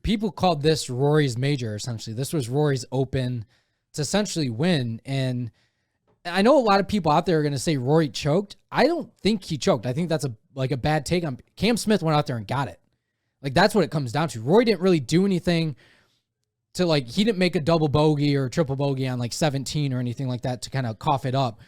people called this Rory's major, essentially. This was Rory's Open to essentially win. And I know a lot of people out there are going to say Rory choked. I don't think he choked. I think that's a bad take on Cam Smith. Went out there and got it. Like, that's what it comes down to. Rory didn't really do anything to, like, he didn't make a double bogey or triple bogey on like 17 or anything like that to kind of cough it up.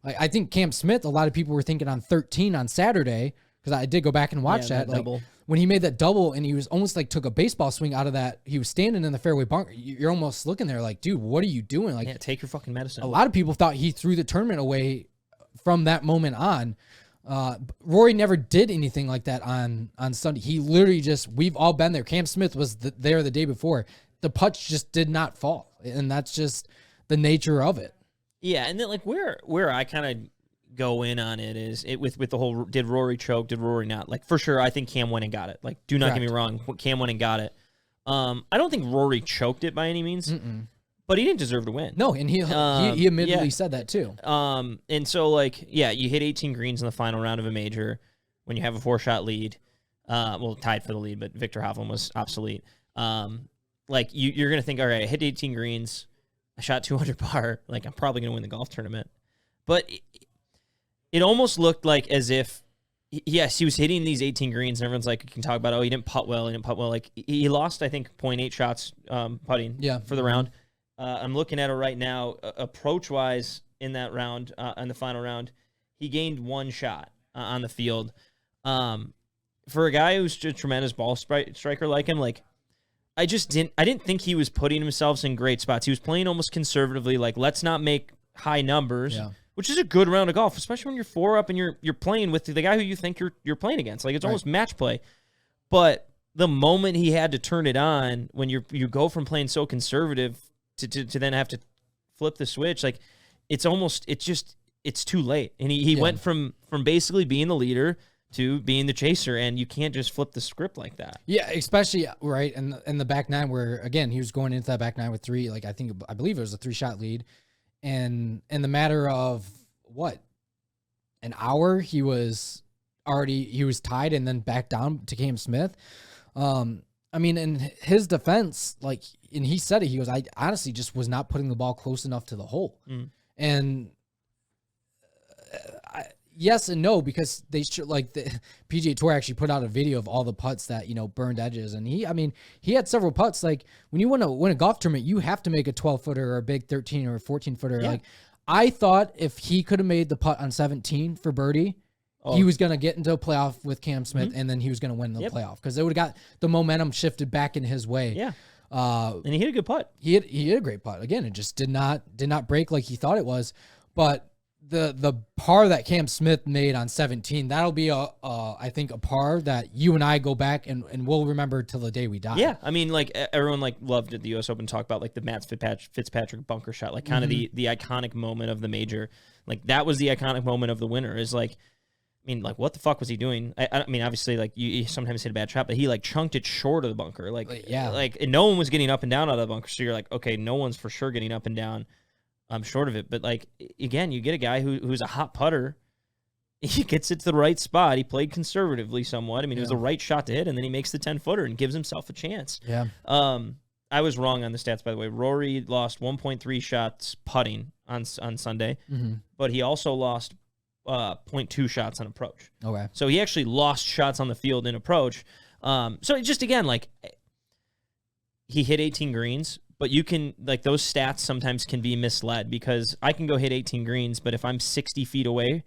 Like, I think Cam Smith, a lot of people were thinking on 13 on Saturday, because I did go back and watch that. Like, double. When he made that double and he was almost like took a baseball swing out of that, he was standing in the fairway bunker. You're almost looking there like, dude, what are you doing? Like, take your fucking medicine. A lot of people thought he threw the tournament away from that moment on. Rory never did anything like that on Sunday. He literally just, we've all been there. Cam Smith was there the day before. The putts just did not fall. And that's just the nature of it. Yeah. And then like where I kind of go in on it is with the whole, did Rory choke? Did Rory not? Like, for sure, I think Cam went and got it. Like, do not get me wrong. Cam went and got it. I don't think Rory choked it by any means. But he didn't deserve to win. No, and he admittedly said that too. And so, like, yeah, you hit 18 greens in the final round of a major when you have a 4-shot lead. Well, tied for the lead, but Victor Hovland was obsolete. Like, you're going to think, all right, I hit 18 greens, I shot 200 par, like, I'm probably going to win the golf tournament. But it almost looked like as if, yes, he was hitting these 18 greens, and everyone's like, you can talk about, oh, he didn't putt well, Like, he lost, I think, 0.8 shots putting for the round. I'm looking at it right now. Approach-wise in that round, in the final round, he gained 1 shot on the field. For a guy who's a tremendous ball striker like him, like, I didn't think he was putting himself in great spots. He was playing almost conservatively, like, let's not make high numbers, which is a good round of golf, especially when you're 4 up and you're playing with the guy who you think you're playing against. Like, it's almost match play. But the moment he had to turn it on, when you go from playing so conservative to then have to flip the switch, like, it's too late. And he went from basically being the leader to being the chaser, and you can't just flip the script like that. Yeah, especially right in the back nine, where again he was going into that back nine with 3. Like, I believe it was a 3-shot lead, and in the matter of an hour, he was tied and then back down to Cam Smith. I mean, in his defense, like, and he said it, he goes, I honestly just was not putting the ball close enough to the hole. And yes and no, because they should, like, the PGA Tour actually put out a video of all the putts that, burned edges. And he had several putts. Like, when you want to win a golf tournament, you have to make a 12-footer or a big 13 or a 14-footer. Yeah. Like, I thought if he could have made the putt on 17 for birdie, he was going to get into a playoff with Cam Smith, and then he was going to win the playoff, because it would have got the momentum shifted back in his way. Yeah. And he hit a good putt. He hit a great putt. Again, it just did not break like he thought it was. But the par that Cam Smith made on 17, that'll be I think a par that you and I go back and we'll remember till the day we die. Yeah. I mean, like, everyone loved at the US Open talk about, like, the Matt Fitzpatrick bunker shot, like, kind of the iconic moment of the major. Like, that was the iconic moment of the winner, is like, I mean, like, what the fuck was he doing? I mean, obviously, like, you sometimes hit a bad shot, but he, like, chunked it short of the bunker. Like, and no one was getting up and down out of the bunker. So you're like, okay, no one's for sure getting up and down short of it. But, like, again, you get a guy who's a hot putter. He gets it to the right spot. He played conservatively somewhat. I mean, it was the right shot to hit, and then he makes the 10-footer and gives himself a chance. Yeah. I was wrong on the stats, by the way. Rory lost 1.3 shots putting on Sunday, but he also lost 0.2 shots on approach. Okay. So he actually lost shots on the field in approach. So just, again, like, he hit 18 greens, but you can, like, those stats sometimes can be misled, because I can go hit 18 greens, but if I'm 60 feet away,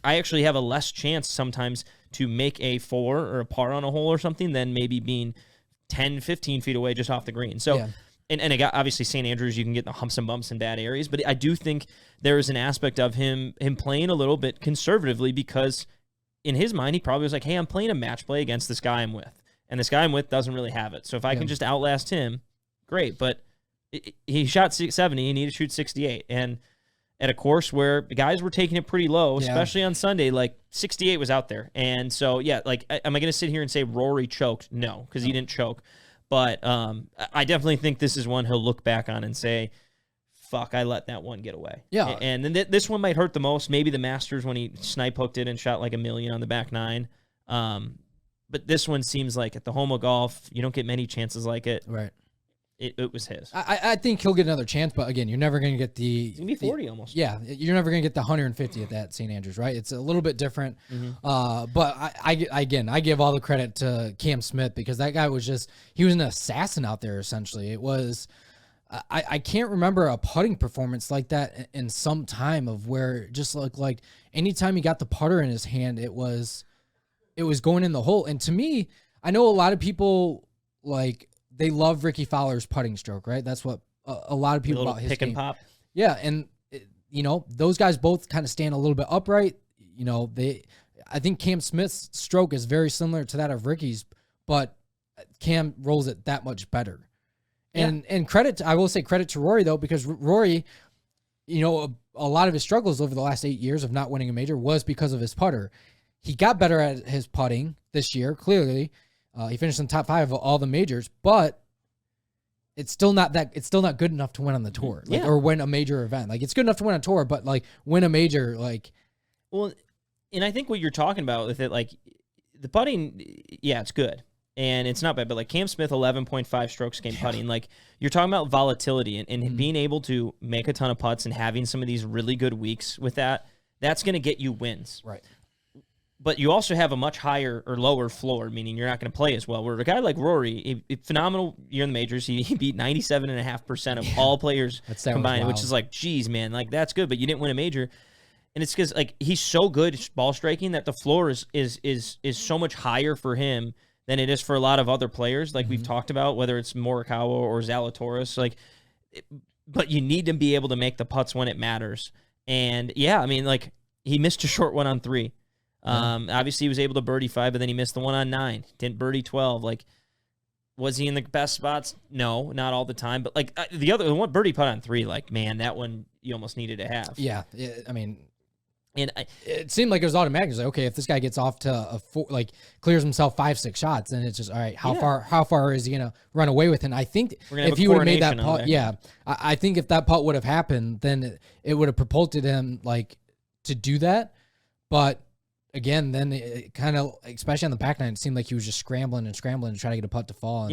I actually have a less chance sometimes to make a 4 or a par on a hole or something than maybe being 10, 15 feet away just off the green. So, and I got, obviously, St. Andrews, you can get the humps and bumps in bad areas, but I do think there is an aspect of him playing a little bit conservatively, because in his mind, he probably was like, hey, I'm playing a match play against this guy I'm with, and this guy I'm with doesn't really have it. So if I can just outlast him, great. But he shot 70, he needed to shoot 68. And at a course where the guys were taking it pretty low, especially on Sunday, like, 68 was out there. And so, yeah, like, am I going to sit here and say Rory choked? No, because he didn't choke. But I definitely think this is one he'll look back on and say, fuck, I let that one get away. Yeah. And then this one might hurt the most. Maybe the Masters, when he snipe hooked it and shot like 1 million on the back nine. But this one seems like at the home of golf, you don't get many chances like it. Right. It was his. I think he'll get another chance, but again, you're never going to get the... It's going to be 40 almost. Yeah, you're never going to get the 150 at that St. Andrews, right? It's a little bit different. But I give all the credit to Cam Smith because that guy he was an assassin out there, essentially. It was... I can't remember a putting performance like that in some time of where it just looked like anytime he got the putter in his hand, it was going in the hole. And to me, I know a lot of people they love Ricky Fowler's putting stroke, right? That's what a lot of people about his pick game. And pop. Yeah, and those guys both kind of stand a little bit upright. I think Cam Smith's stroke is very similar to that of Ricky's, but Cam rolls it that much better. And I will say credit to Rory though, because Rory, a lot of his struggles over the last 8 years of not winning a major was because of his putter. He got better at his putting this year, clearly. He finished in the top 5 of all the majors, but it's still not good enough to win on the tour, or win a major event. It's good enough to win a tour, but win a major, Well, and I think what you're talking about with it, the putting, yeah, it's good and it's not bad, but Cam Smith, 11.5 strokes game putting, you're talking about volatility and being able to make a ton of putts and having some of these really good weeks with that's going to get you wins. Right. But you also have a much higher or lower floor, meaning you're not going to play as well. Where a guy like Rory, a phenomenal year in the majors, he beat 97.5% of all players combined, which is geez, man, that's good, but you didn't win a major. And it's because he's so good ball striking that the floor is so much higher for him than it is for a lot of other players, we've talked about, whether it's Morikawa or Zalatoris. But you need to be able to make the putts when it matters. And yeah, I mean, he missed a short one on 3. Obviously he was able to birdie 5, but then he missed the one on 9. Didn't birdie 12. Was he in the best spots? No, not all the time. But the one birdie putt on 3, man, that one you almost needed to have. Yeah, I mean, and it seemed like it was automatic. It was okay, if this guy gets off to a 4, clears himself 5-6 shots, then it's just all right. How far is he gonna run away with? And I think if he would have made that putt, I think if that putt would have happened, then it would have propulsed him to do that. But again, then it kind of, especially on the back nine, it seemed like he was just scrambling and trying to get a putt to fall.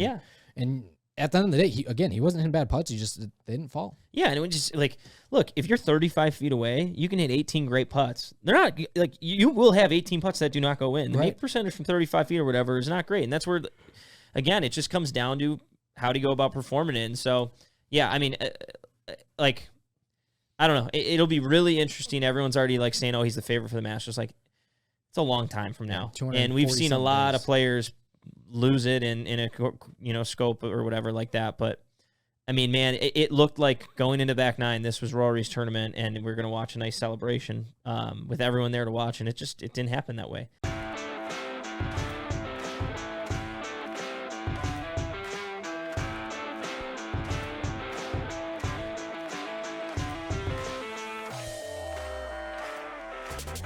And at the end of the day, he wasn't hitting bad putts. They didn't fall. Yeah, and it was just look, if you're 35 feet away, you can hit 18 great putts. They're not you will have 18 putts that do not go in. The make percentage from 35 feet or whatever is not great, and that's where, again, it just comes down to how to go about performing it. And so, yeah, I mean, I don't know. It'll be really interesting. Everyone's already saying, oh, he's the favorite for the Masters. It's a long time from now, and we've seen a lot of players lose it in a scope or whatever like that. But I mean, man, it looked like going into back nine, this was Rory's tournament, and we're gonna watch a nice celebration with everyone there to watch, and it didn't happen that way.